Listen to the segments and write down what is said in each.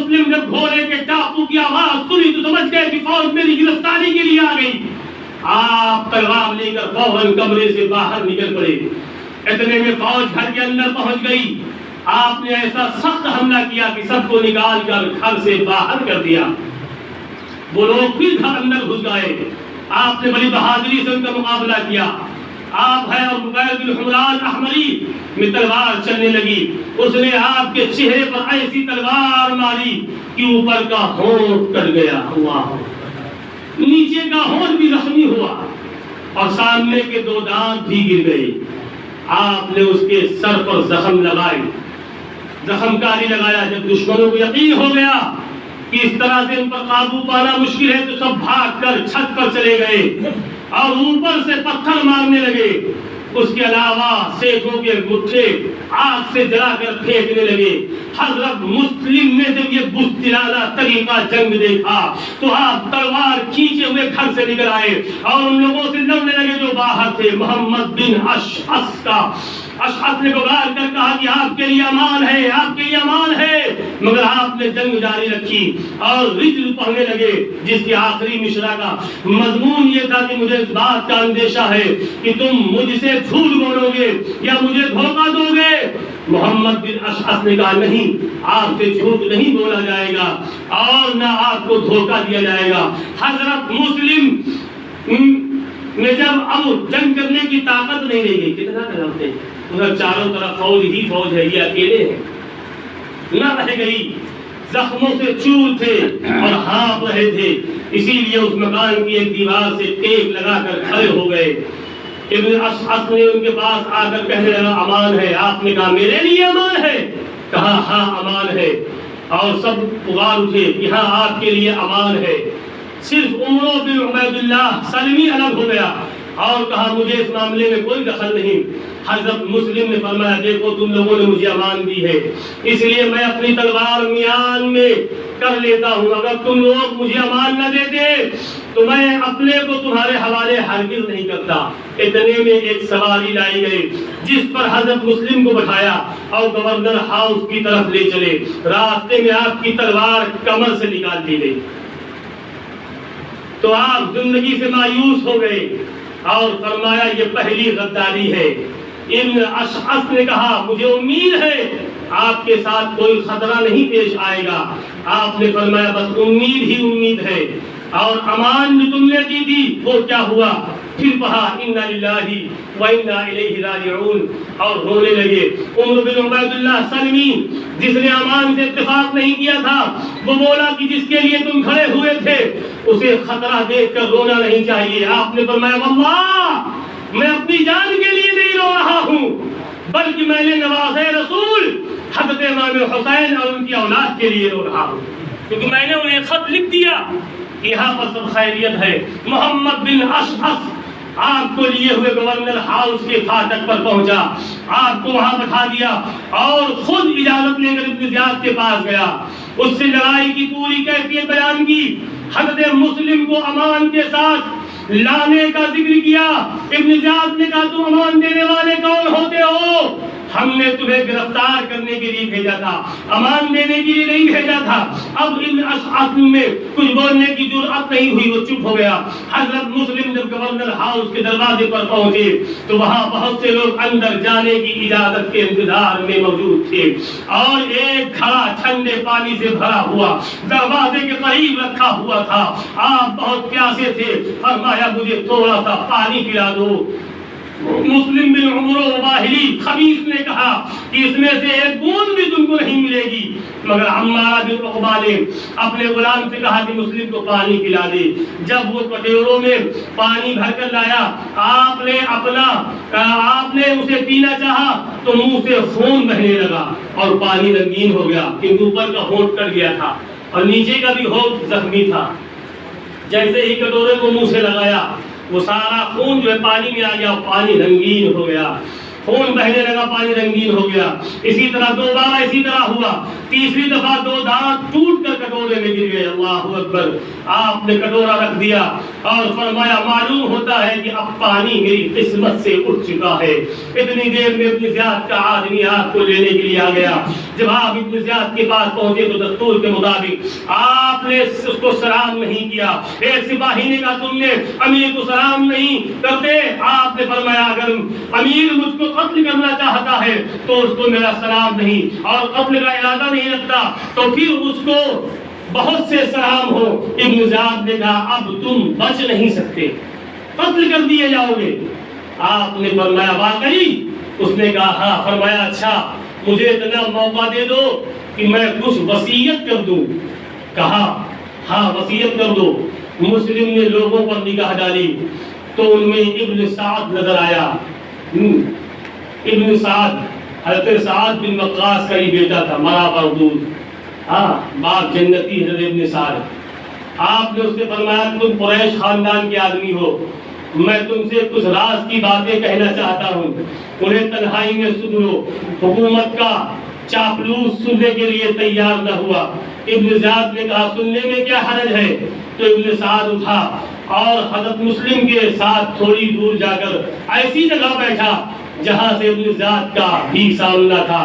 مسلم جب گھوڑے کے ٹاپو کی آواز سنی تو سمجھ گئے کہ فوج میری گرفتاری کے لیے آ گئی. آپ تلوار لے کر فوراً کمرے سے باہر نکل پڑے. اتنے میں فوج گھر کے اندر پہنچ گئی. آپ نے ایسا سخت حملہ کیا کہ سب کو نکال کر گھر سے باہر کر دیا. وہ لوگ پھر گھر اندر گھس گئے. آپ نے بڑی بہادری سے ان کا مقابلہ کیا. آپ ہے اور بکیر بن حمران احمری میں تلوار چلنے لگی. اس نے آپ کے چہرے پر ایسی تلوار ماری کہ اوپر کا ہونٹ کٹ گیا. اللہ، نیچے کا ہونٹ بھی زخمی ہوا اور سامنے کے 2 دانت بھی گر گئے. آپ نے اس کے سر پر زخم لگائے، زخم کاری لگایا. جب دشمنوں کو یقین ہو گیا کہ اس طرح سے ان پر قابو پانا مشکل ہے تو سب بھاگ کر چھت پر چلے گئے اور اوپر سے پتھر مارنے لگے. اس کے علاوہ سیخوں کے مٹھے آگ سے جلا کر پھینکنے لگے. حضرت مسلم نے جب یہ بزدلانہ طریقہ جنگ دیکھا تو آپ تلوار کھینچے ہوئے گھر سے نکل آئے اور ان لوگوں سے لڑنے لگے جو باہر تھے. محمد بن اشعث نے پکار کر کہا کہ آپ کے لیے امان ہے، آپ کے لیے امان ہے. مگر آپ نے جنگ جاری رکھی اور رجل پڑھنے لگے جس کی آخری مشرع کا مضمون یہ تھا کہ مجھے اس بات کا اندیشہ ہے کہ تم مجھ سے جھوٹ بولو گے یا مجھے دھوکہ دو گے. محمد بن اشعث نے کہا نہیں، آپ سے جھوٹ نہیں بولا جائے گا اور نہ آپ کو دھوکہ دیا جائے گا. حضرت مسلم نے جب اب جنگ کرنے کی طاقت نہیں رہ گئی، کتنا کرتے ادھر چاروں طرف فوج ہی فوج ہے، یہ اکیلے ہیں، نہ رہ گئی. زخموں سے چور تھے اور ہانپ رہے تھے، اسی لیے اس مکان کی ایک دیوار سے ٹیک لگا کر کھڑے ہو گئے. ابن اشعث نے ان کے پاس آ کر کہنے لگا امان ہے. آپ نے کہا میرے لیے امان ہے؟ کہا ہاں امان ہے. اور سب پکار اٹھے کہ ہاں آپ کے لیے امان ہے. صرف عمر بن عبید اللہ سلمی الگ ہو گیا اور کہا مجھے اس معاملے میں کوئی دخل نہیں. حضرت مسلم نے فرمایا دیکھو تم لوگوں نے مجھے امان دی ہے اس لیے میں اپنی تلوار میان میں کر لیتا ہوں. اگر تم لوگ مجھے امان نہ دیتے تو میں اپنے کو تمہارے حوالے ہرگز نہیں کرتا. اتنے میں ایک سواری لائی گئی جس پر حضرت مسلم کو بٹھایا اور گورنر ہاؤس کی طرف لے چلے. راستے میں آپ کی تلوار کمر سے نکال دی گئی تو آپ زندگی سے مایوس ہو گئے اور فرمایا یہ پہلی غداری ہے. ابن اشعث نے کہا مجھے امید ہے آپ کے ساتھ کوئی خطرہ نہیں پیش آئے گا. آپ نے فرمایا بس امید ہی امید ہے. اور امان جو تم نے دی تھی وہ کیا ہوا؟ پھر کہا انا للہ و انا الیہ راجعون اور رونے لگے. عمر بن عبید اللہ سلمی جس نے امان سے اتفاق نہیں کیا تھا وہ بولا کہ جس کے لیے تم کھڑے ہوئے تھے اسے خطرہ دیکھ کر رونا نہیں چاہیے. آپ نے فرمایا واللہ میں اپنی جان کے لیے نہیں رو رہا ہوں بلکہ میں نے نواز رسول حضرت امام حسین اور ان کی اولاد کے لیے رو رہا ہوں کیونکہ میں نے انہیں خط لکھ دیا یہاں پر سب خیریت ہے. محمد بن اشعث آپ کو لیے ہوئے گورنر ہاؤس کے فاٹک پر پہنچا. آپ کو وہاں بٹھا دیا اور خود اجازت لے کر ابن زیاد کے پاس گیا. اس سے لڑائی کی پوری کیفیت بیان کی. حضرت مسلم کو امان کے ساتھ لانے کا ذکر کیا. ابن زیاد نے کہا تم امان دینے والے کون ہوتے ہو؟ ہم نے تمہیں گرفتار کرنے کے لیے بھیجا تھا، امان دینے کے لیے نہیں بھیجا تھا. اب ابن اشعث میں کچھ بولنے کی جرأت نہیں ہوئی، وہ چپ ہو گیا. حضرت مسلم جب گورنر ہاؤس کے دروازے پر پہنچے تو وہاں بہت سے لوگ اندر جانے کی اجازت کے انتظار میں موجود تھے اور ایک گھڑا ٹھنڈے پانی سے بھرا ہوا دروازے کے قریب رکھا ہوا تھا. آپ بہت پیاسے تھے، فرمایا مجھے تھوڑا سا پانی پلا دو. مسلم بن عمر وباہلی خبیث نے کہا کہ اس میں سے ایک بوند بھی تم کو نہیں ملے گی. مگر عمار بن عقبہ نے اپنے غلام سے کہا کہ مسلم کو پانی پلا دے. جب وہ کٹوروں میں پانی بھر کر لایا آپ نے اسے پینا چاہا تو منہ سے خون بہنے لگا اور پانی رنگین ہو گیا کیونکہ اوپر کا ہونٹ کٹ گیا تھا اور نیچے کا بھی ہونٹ زخمی تھا. جیسے ہی کٹورے کو منہ سے لگایا وہ سارا خون جو ہے پانی میں آ گیا اور پانی رنگین ہو گیا. خون بہنے لگا، پانی رنگین ہو گیا۔ اسی طرح دوبارہ اسی طرح ہوا، تیسری دفعہ 2 دانت ٹوٹ کر کٹورے میں گر گئے۔ اللہ اکبر! آپ نے کٹورا رکھ دیا اور فرمایا معلوم ہوتا ہے کہ اب پانی میری قسمت سے اٹھ چکا ہے۔ اتنی دیر میں ابن زیاد کا آدمی آپ کو لینے کے لیے آ گیا۔ جب آپ ابن زیاد کے پاس پہنچے تو دستور کے مطابق آپ نے اس کو سلام نہیں کیا۔ ایک سپاہی نے کہا تم نے امیر کو سلام نہیں کرتے؟ آپ نے فرمایا اگر امیر مجھ کو قتل کرنا چاہتا ہے تو اس کو میرا سلام نہیں اور قتل کا ارادہ نہیں رکھتا تو پھر اس کو بہت سے سلام ہو۔ ابن زیاد نے کہا اب تم بچ نہیں سکتے، قتل کر دیے جاؤ گے۔ آپ نے فرمایا واقعی؟ اس نے کہا ہاں۔ فرمایا اچھا مجھے اتنا موقع دے دو کہ میں کچھ وصیت کر دوں۔ کہا ہاں وصیت کر دو۔ مسلم نے لوگوں پر نگاہ ڈالی تو ان میں ابن سعد نظر آیا۔ ابن سعد حضرت سعد بن وقاص کا ہی بیٹا تھا، مرا مردود، ہاں باپ جنتی حضرت ابن سعد۔ آپ نے اس سے فرمایا تم قریش خاندان کے آدمی ہو، میں تم سے کچھ راز کی باتیں کہنا چاہتا ہوں، انہیں تنہائی میں سن لو۔ حکومت کا چاپلوس سننے کے لیے تیار نہ ہوا۔ ابن زیاد نے کہا سننے میں کیا حرج ہے؟ تو ابن سعد اٹھا اور حضرت مسلم کے ساتھ تھوڑی دور جا کر ایسی جگہ بیٹھا جہاں سے ابن زیاد کا بھی سامنا تھا۔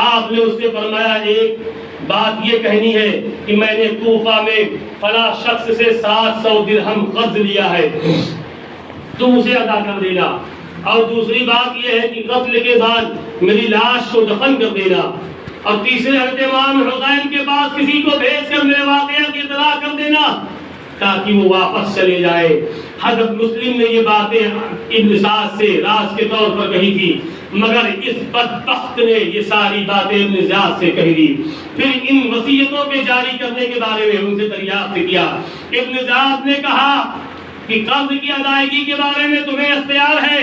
آپ نے اس سے فرمایا ایک بات یہ کہنی ہے کہ میں نے کوفہ میں فلاں شخص سے 700 درہم قرض لیا ہے، تم اسے ادا کر دینا، اور دوسری بات یہ ہے کہ قتل کے بعد میری لاش کو دفن کر دینا، اور تیسرے حضرت امام حسین کے پاس کسی کو بھیج کر میرے واقعہ کی اطلاع کر دینا تاکہ وہ واپس چلے جائے۔ حضرت مسلم نے یہ باتیں ابن سعد سے راز کے طور پر کہی تھی، مگر اس بدبخت نے یہ ساری باتیں ابن زیاد سے کہی دی۔ پھر ان وصیتوں کے جاری کرنے کے بارے میں ان سے دریافت کیا۔ ابن زیاد نے کہا کہ قرض کی ادائیگی کے بارے میں تمہیں اختیار ہے،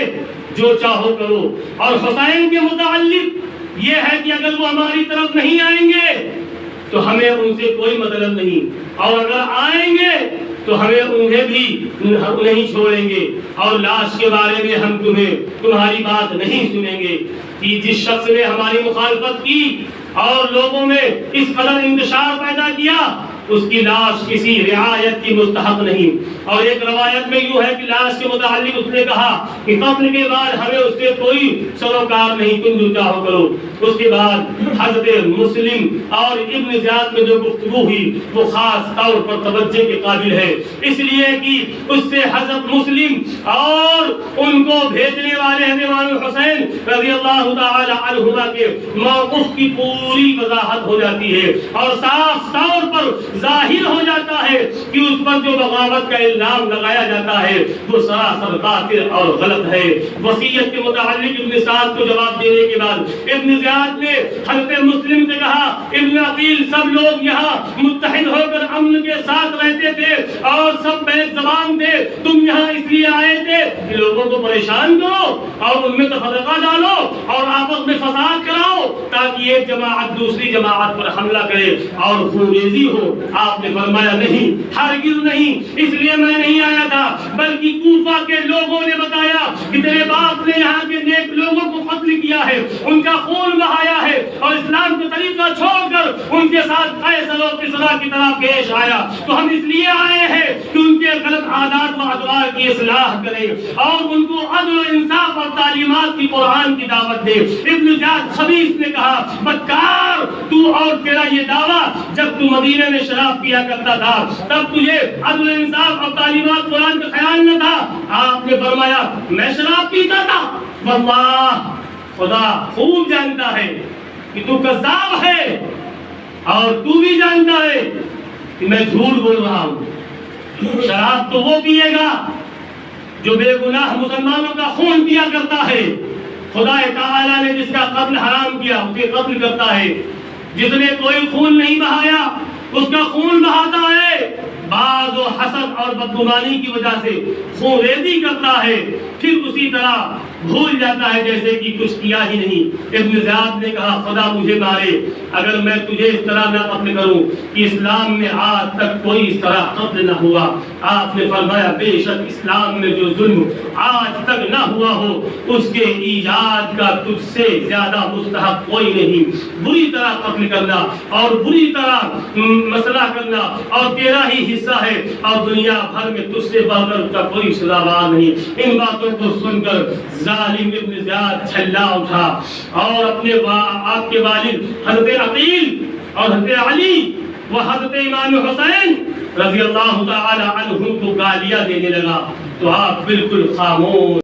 جو چاہو کرو، اور حسین کے متعلق یہ ہے کہ اگر وہ ہماری طرف نہیں آئیں گے تو ہمیں ان سے کوئی مطلب نہیں، اور اگر آئیں گے تو ہمیں انہیں بھی نہیں چھوڑیں گے، اور لاش کے بارے میں ہم تمہاری بات نہیں سنیں گے۔ کہ جس شخص نے ہماری مخالفت کی اور لوگوں میں اس قدر انتشار پیدا کیا اس کی لاش کسی رعایت کی مستحق نہیں۔ اور ایک روایت میں یوں ہے کہ لاش کے متعلق اس نے کہا کہ قتل کے بعد ہمیں اس سے کوئی سروکار نہیں، تم جو چاہو کرو۔ اس کے بعد حضرت مسلم اور ابن زیاد میں جو گفتگو ہوئی وہ خاص طور پر توجہ کے قابل ہے، اس لیے کہ اس سے حضرت مسلم اور ان کو بھیجنے والے امام حسین رضی اللہ تعالی عنہما کے موقف کی پوری وضاحت ہو جاتی ہے، اور صاف طور پر ظاہر ہو جاتا ہے کہ اس پر جو بغاوت کا الزام لگایا جاتا ہے وہ سراسر باطل اور غلط ہے۔ وصیت کے متعلق ابن سعد کو جواب دینے کے بعد ابن زیاد نے حضرت مسلم سے کہا ابن عقیل سب لوگ یہاں متحد ہو کر امن کے ساتھ رہتے تھے اور سب بیک زبان تھے، تم یہاں اس لیے آئے تھے کہ لوگوں کو پریشان کرو اور ان میں تفرقہ ڈالو اور آپس میں فساد کراؤ تاکہ ایک جماعت دوسری جماعت پر حملہ کرے اور خونریزی ہو۔ آپ نے فرمایا نہیں، ہرگز نہیں، اس لیے میں نہیں آیا تھا، بلکہ کوفہ کے لوگوں نے بتایا کہ تیرے باپ نے یہاں کے نیک لوگوں کو قتل کیا ہے، ان کا خون بہایا ہے اور اسلام کا طریقہ چھوڑ کر ان کے ساتھ قیصر و کسریٰ کی طرح پیش آیا، تو ہم اس لیے آئے ہیں کہ ان کے غلط عادات و ادوار کی اصلاح کریں اور ان کو عدل و انصاف اور تعلیمات کی قرآن کی دعوت دے۔ ابن زیاد خبیث نے کہا بدکار تو اور تیرا یہ دعویٰ، جب تو مدینے میں شراب پیا کرتا تھا تب تجھے عدل انصاف اور تعلیمات قرآن کا خیال نہ تھا۔ آپ نے فرمایا میں شراب پیتا تھا؟ واللہ خدا خوب جانتا ہے کہ تو کذاب ہے اور تو بھی جانتا ہے کہ میں جھوٹ بول رہا ہوں۔ شراب تو وہ پیے گا جو بے گناہ مسلمانوں کا خون پیا کرتا ہے۔ خدا تعالی نے جس کا قتل حرام کیا اسے قتل کرتا ہے، جس نے کوئی خون نہیں بہایا اس کا خون بہاتا ہے، باغ و حسد اور بدگمانی کی وجہ سے خون ریزی کرتا ہے۔ پھر اسی طرح بھول جاتا ہے جیسے کہ کچھ کیا ہی نہیں۔ ابن زیاد نے کہا خدا مجھے مارے اگر میں تجھے اس طرح نہ قتل کروں کہ اسلام میں آج تک کوئی اس طرح قتل نہ ہوا۔ آپ نے فرمایا بے شک اسلام میں جو ظلم آج تک نہ ہوا ہو اس کے ایجاد کا تجھ سے زیادہ مستحق کوئی نہیں۔ بری طرح قتل کرنا اور بری طرح مسئلہ کرنا اور تیرا ہی حصہ ہے اور دنیا بھر میں تجھ سے بڑھ کر کا کوئی سزاوار نہیں۔ ان باتوں کو سن کر ظالم ابن زیاد چھلا اٹھا اور اپنے آپ کے والد حضرت عقیل اور حضرت علی و حضرت امام حسین رضی اللہ تعالی عنہ کو گالیاں دینے لگا۔ تو آپ بالکل خاموش